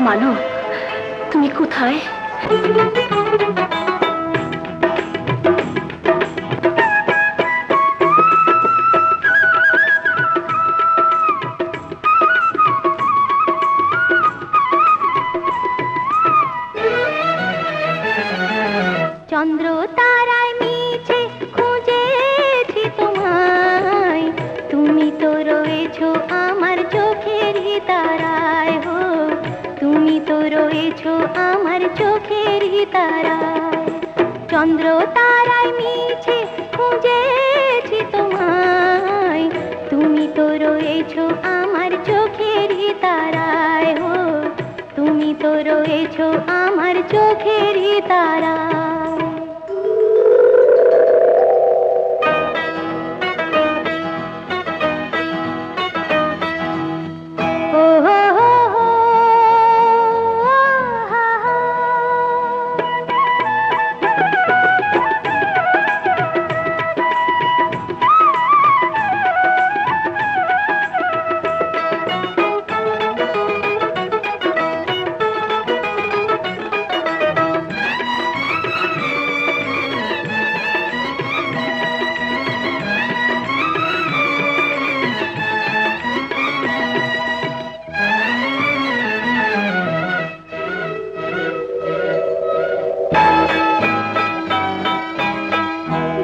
মানব, তুমি কোথায়? চন্দ্র তারায় মিছে খুঁজেছি তোমায়, তুমি তো রয়েছো আমার চোখেরই তারায়। হো, তুমি তো রয়েছো আমার চোখেরই তারায়। চন্দ্র তারায় মিছে খুঁজেছি তোমায়, তুমি তো রয়েছো আমার চোখেরই তারায়। হো, তুমি তো রয়েছো আমার চোখেরই তারায়।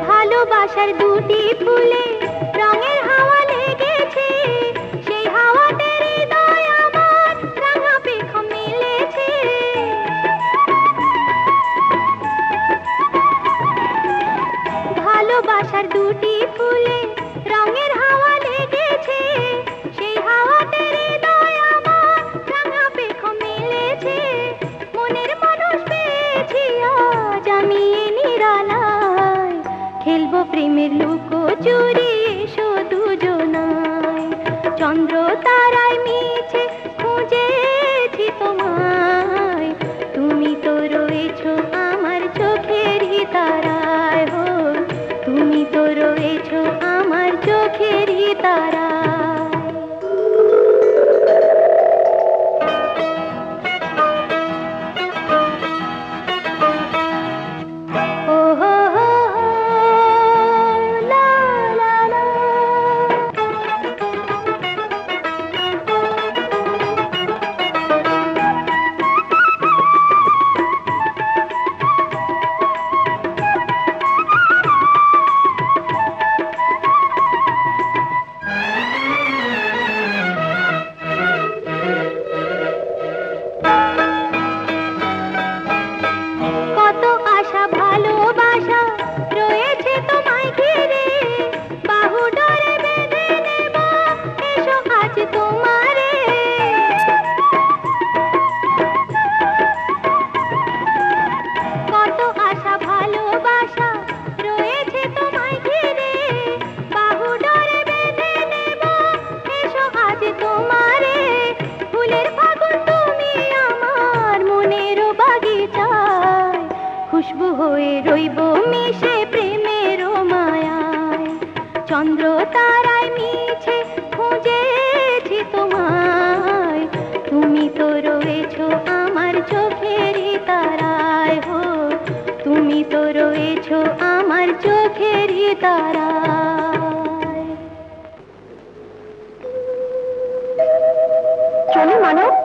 ভালোবাসার দুটি ফুলে রঙের হাওয়া লেগেছে, সেই হাওয়াতে হৃদয় আমার রাঙা পেখম মিলেছে। ভালোবাসার দুটি ফুলে রঙের হাওয়া লেগেছে, সেই হাওয়াতে হৃদয় আমার রাঙা পেখম মিলেছে। মনের মানুষ পেয়েছি আজ আমি নিরালায়, খেলবো প্রেমের লুকোচুরি এসো দুজনায়। চন্দ্র তারায় মিছে খুঁজেছি তোমায়, তুমি তো রয়েছো আমার চোখেরই তারায়। হো, তুমি তো রয়েছো আমার চোখেরই তারায়। ভালোবাসা রয়েছে তোমায় ঘিরে, বাহু ডোরে বেঁধে নেব এসো আজ তোমারে। কত আশা ভালোবাসা রয়েছে তোমায় ঘিরে, বাহু ডোরে বেঁধে নেব এসো আজ তোমারে। ফুলের ফাগুন তুমি আমার মনেরও বাগিচায়, খুশবু হয়ে রইব মিশে প্রেমের মায়ায়। চন্দ্র তারায় মিছে খুঁজেছি তোমায়, তুমি তো রয়েছো আমার চোখেরই তারায়। হো, তুমি তো রয়েছো আমার চোখেরই তারায়। চলো মানব।